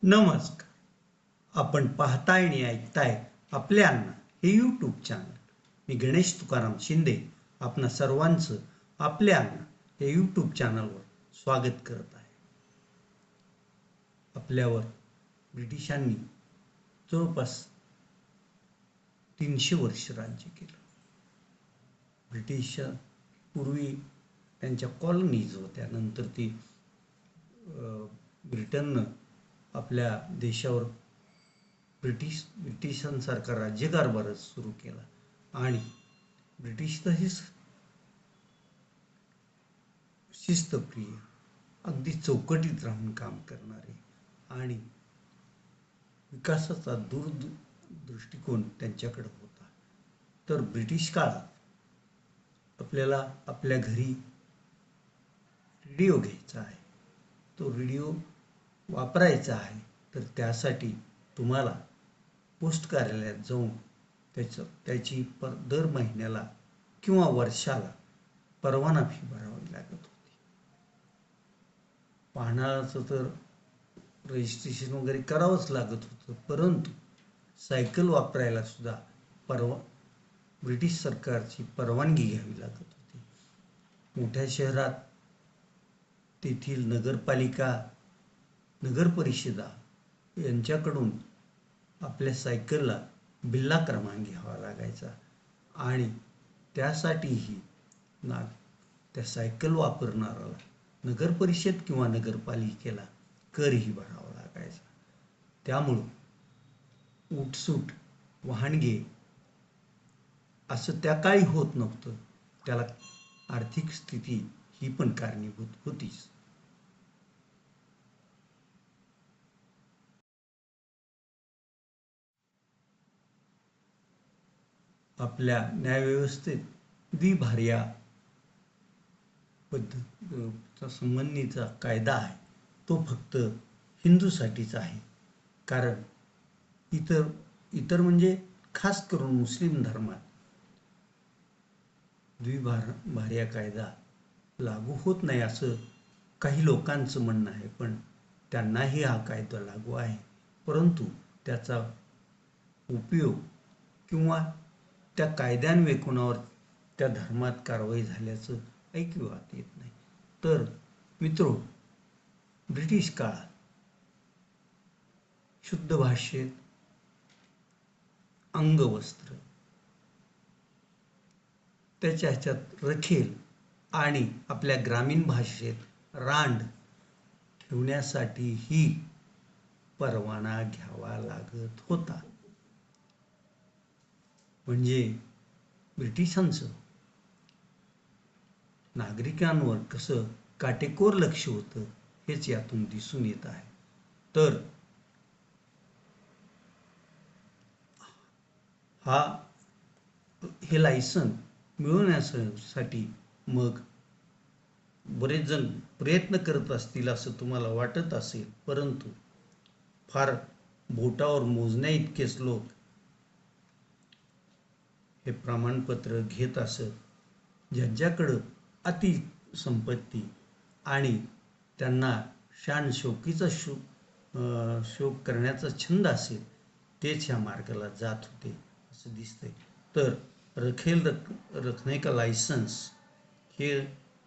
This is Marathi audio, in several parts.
नमस्कार. आपण पाहताय आणि ऐकताय आपले अण्णा हे यूट्यूब चॅनल. मी गणेश तुकाराम शिंदे आपणा सर्वांचं आपले अण्णा हे यूट्यूब चॅनलवर स्वागत करत आहे. आपल्यावर ब्रिटिशांनी जवळपास 300 वर्ष राज्य केलं. ब्रिटिश पूर्वी त्यांच्या कॉलनीज होत्या, नंतर ती ब्रिटननं आपल्या देशावर ब्रिटिशांसारखा राज्यकारभारच सुरू केला आणि ब्रिटिश तसेच शिस्तप्रिय, अगदी चौकटीत राहून काम करणारे आणि विकासाचा दूरदृष्टिकोन त्यांच्याकडे होता. तर ब्रिटिश काळात आपल्याला आपल्या घरी रेडिओ घ्यायचा आहे, तो रेडिओ वापरायचा आहे, तर त्यासाठी तुम्हाला पोस्ट कार्यालयात जाऊन त्याची दर महिन्याला किंवा वर्षाला परवाना फी भरावी लागत होती. वाहनाचं तर रजिस्ट्रेशन वगैरे करावंच लागत होतं, परंतु सायकल वापरायला सुद्धा ब्रिटिश सरकारची परवानगी घ्यावी लागत होती. मोठ्या शहरात तेथील नगरपालिका, नगरपरिषदा यांच्याकडून आपल्या सायकलला बिल्ला क्रमांक घ्यावा लागायचा आणि त्यासाठीही त्या सायकल वापरणाऱ्याला नगरपरिषद किंवा नगरपालिकेला करही भरावा लागायचा. त्यामुळं उठसूट वाहनगे असं त्या काळी होत नव्हतं. त्याला आर्थिक स्थिती ही पण कारणीभूत होतीच. आपल्या न्यायव्यवस्थेत द्विभार्या पद्धत संबंधीचा कायदा आहे, तो फक्त हिंदूसाठीच आहे. कारण इतर म्हणजे खास करून मुस्लिम धर्मात द्विभार्या कायदा लागू होत नाही असं काही लोकांचं म्हणणं आहे. पण त्यांनाही हा कायदा लागू आहे, परंतु त्याचा उपयोग किंवा त्या कायद्यान्वये कोणावर त्या धर्मात कारवाई झाल्याचं ऐकिवात येत नाही. तर मित्रो, ब्रिटिश काळात शुद्ध भाषेत अंगवस्त्र, त्याच्या ह्याच्यात रखेल आणि आपल्या ग्रामीण भाषेत रांड ठेवण्यासाठीही परवाना घ्यावा लागत होता. म्हणजे ब्रिटिशांचं नागरिकांवर कसं काटेकोर लक्ष होतं हेच यातून दिसून येत आहे. तर हे लायसन मिळवण्यासाठी मग बरेच जण प्रयत्न करत असतील असं तुम्हाला वाटत असेल, परंतु फार बोटावर मोजण्या इतकेच लोक हे प्रमाणपत्र घेत असत. ज्यांच्याकडं अति संपत्ती आणि त्यांना शान शौकीचा शौक करण्याचा छंद असेल तेच ह्या मार्गाला जात होते असं दिसतंय. तर रखेल रखने का लायसन्स हे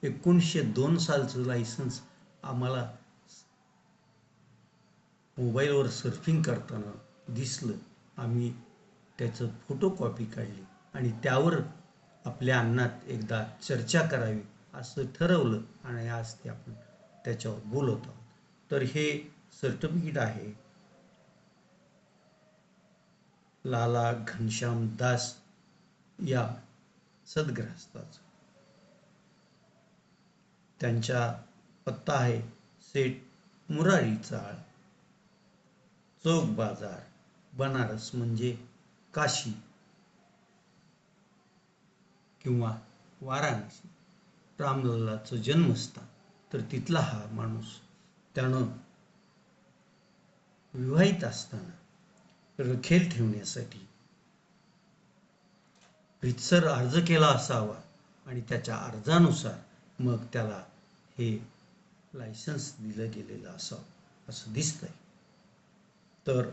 1902 सालचं लायसन्स आम्हाला मोबाईलवर सर्फिंग करताना दिसलं. आम्ही त्याचं फोटोकॉपी काढली आणि त्यावर आपल्या अण्णात एकदा चर्चा करावी असं ठरवलं आणि आज ते आपण त्याच्यावर बोलत आहोत. तर हे सर्टिफिकेट आहे लाला घनश्याम दास या सद्गृहस्थाचं. त्यांचा पत्ता आहे सेठ मुरारी चाळ, चौक बाजार, बनारस म्हणजे काशी किंवा वाराणसी. रामलल्लाचं जन्मस्थान. तर तिथला हा माणूस त्यानं विवाहित असताना रखेल ठेवण्यासाठी रीतसर अर्ज केला असावा आणि त्याच्या अर्जानुसार मग त्याला हे लायसन्स दिलं गेलेलं असावं असं दिसतंय. तर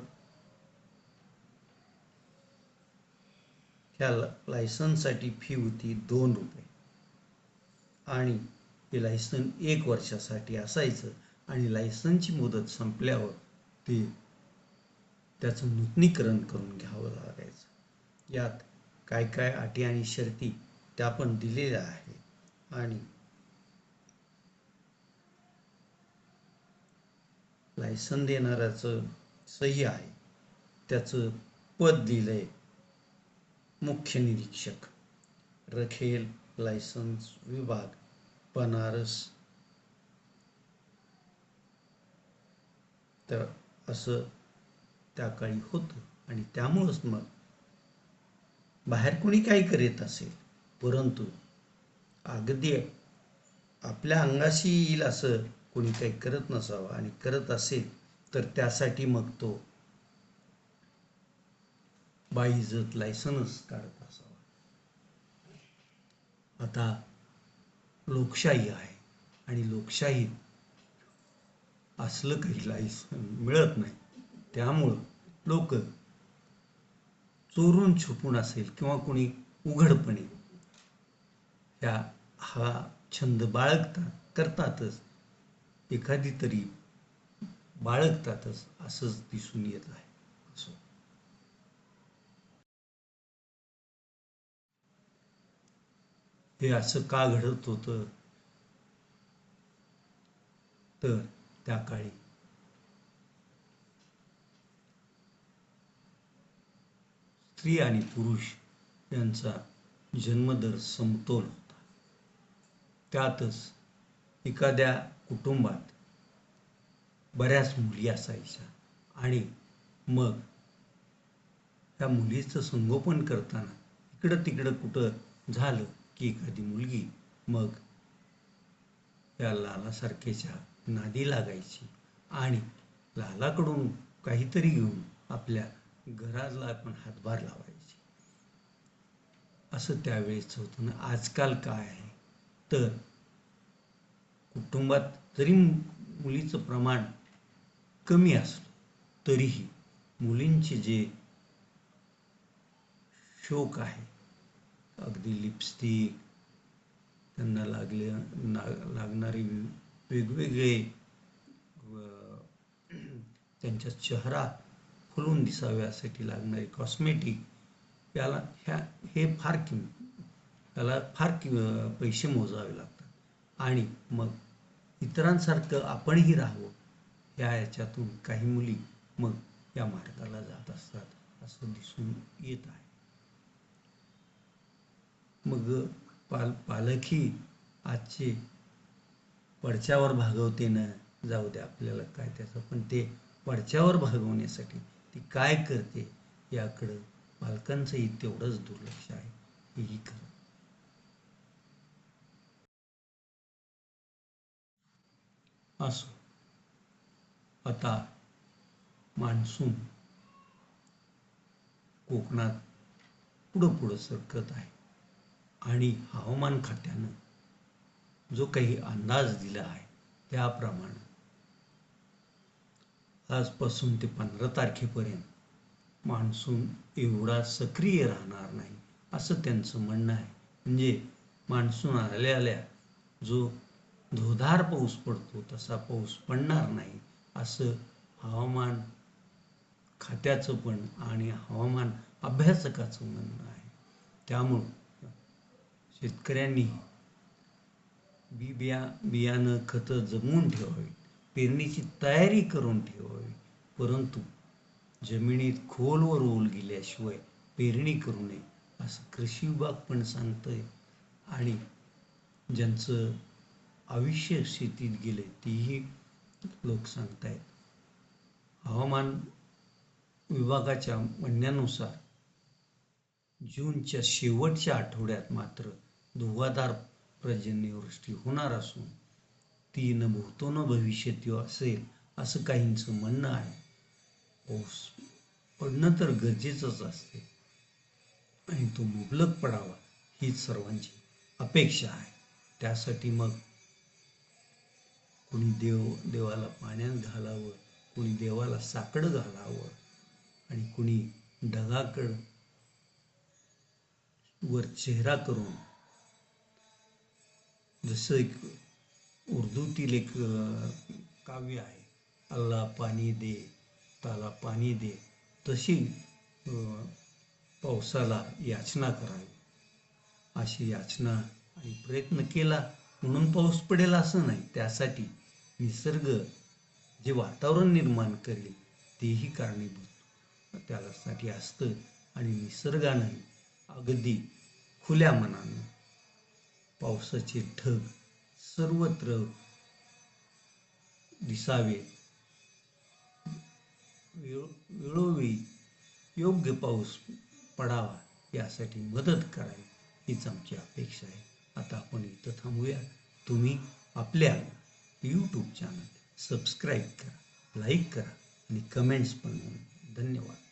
ह्या लायसन्ससाठी फी होती 2 रुपये आणि हे लायसन 1 वर्षासाठी असायचं आणि लायसनची मुदत संपल्यावर ते त्याचं नूतनीकरण करून घ्यावं लागायचं. यात काय काय अटी आणि शर्ती त्या पण दिलेल्या आहेत आणि लायसन देणाऱ्याचं सही आहे, त्याचं पद दिलंय मुख्य निरीक्षक, रखेल लायसन्स विभाग, बनारस. तर असं त्या काळी होतं आणि त्यामुळंच मग बाहेर कोणी काही करीत असेल परंतु अगदी आपल्या अंगाशी येईल असं कोणी काही करत नसावं आणि करत असेल तर त्यासाठी मग तो बाईजत लायसनच काढत असावा. आता लोकशाही आहे आणि लोकशाहीत असलं काही लायसन मिळत नाही. त्यामुळं लोक चोरून छुपून असेल किंवा कोणी उघडपणे हा छंद करतातच, एखादी तरी बाळगतातच असंच दिसून येत आहे. असो, हे असं का घडत होतं तर त्या काळी स्त्री आणि पुरुष यांचा जन्मदर समतोल होता. त्यातच एखाद्या कुटुंबात बऱ्याच मुली असायच्या आणि मग त्या मुलीचं संगोपन करताना इकडं तिकडं कुठं झालं की एखादी मुलगी मग त्या लालासारखेच्या नादी लागायची आणि लालाकडून काहीतरी घेऊन आपल्या घराला पण हातभार लावायची. असं त्यावेळेचं होतं ना. आजकाल काय आहे तर कुटुंबात जरी मुलीचं प्रमाण कमी असलं तरीही मुलींचे जे शौक आहे, अगदी लिपस्टिक, त्यांना लागणारे वेगवेगळे त्यांचा चेहरा खुलून दिसावे यासाठी लागणारे कॉस्मेटिक, हे फार त्याला फार पैसे मोजावे लागतात आणि मग इतरांसारखं आपणही राहावं याच्यातून काही मुली मग या मार्गाला जात असतात असं दिसून येत आहे. मग पालकही आजचे पडच्यावर भागवतेनं जाऊ दे, आपल्याला काय त्याचं, पण ते पडच्यावर भागवण्यासाठी ती काय करते याकडं पालकांचंही तेवढंच दुर्लक्ष आहे, हेही खरं. असो, आता मान्सून कोकणात पुढं पुढं सरकत आहे आणि हवामान खात्यानं जो काही अंदाज दिला आहे त्याप्रमाणे आजपासून ते 15 तारखेपर्यंत मान्सून एवढा सक्रिय राहणार नाही असं त्यांचं म्हणणं आहे. म्हणजे मान्सून आल्या आल्या जो धोधार पाऊस पडतो तसा पाऊस पडणार नाही असं हवामान खात्याचं पण आणि हवामान अभ्यासकाचं म्हणणं आहे. त्यामुळं शेतकऱ्यांनी बियाणं खतं जमवून ठेवावी, पेरणीची तयारी करून ठेवावी, परंतु जमिनीत खोलवर ओल गेल्याशिवाय पेरणी करू नये असं कृषी विभाग पण सांगतोय आणि ज्यांचं आयुष्य शेतीत गेले तेही लोक सांगतायत. हवामान विभागाच्या म्हणण्यानुसार जूनच्या शेवटच्या आठवड्यात मात्र धुव्वाधार पर्जन्यवृष्टी होणार असून ती न भूतो न भविष्यती असेल असं काहींचं म्हणणं आहे. पाऊस पडणं तर गरजेचंच असते आणि तो मुबलक पडावा हीच सर्वांची अपेक्षा आहे. त्यासाठी मग कोणी देवाला पाण्यात घालावं, कुणी देवाला साकडं घालावं आणि कुणी ढगाकड वर चेहरा करून, जसं एक उर्दूतील एक काव्य आहे, अल्लाह पाणी दे, ताला पाणी दे, तशी पावसाला याचना करावी. अशी याचना आणि प्रयत्न केला म्हणून पाऊस पडेल असं नाही. त्यासाठी निसर्ग जे वातावरण निर्माण करेल तेही कारणीभूत त्यासाठी असतं. आणि निसर्गानं अगदी खुल्या मनानं पावसाचे ढग सर्वत्र दिसावे, वेळोवेळी योग्य पाऊस पडावा यासाठी मदत करावी हीच आमची अपेक्षा आहे. आता आपण इथं थांबूया. तुम्ही आपल्या यूट्यूब चॅनल सबस्क्राईब करा, लाईक करा आणि कमेंट्स पण. धन्यवाद.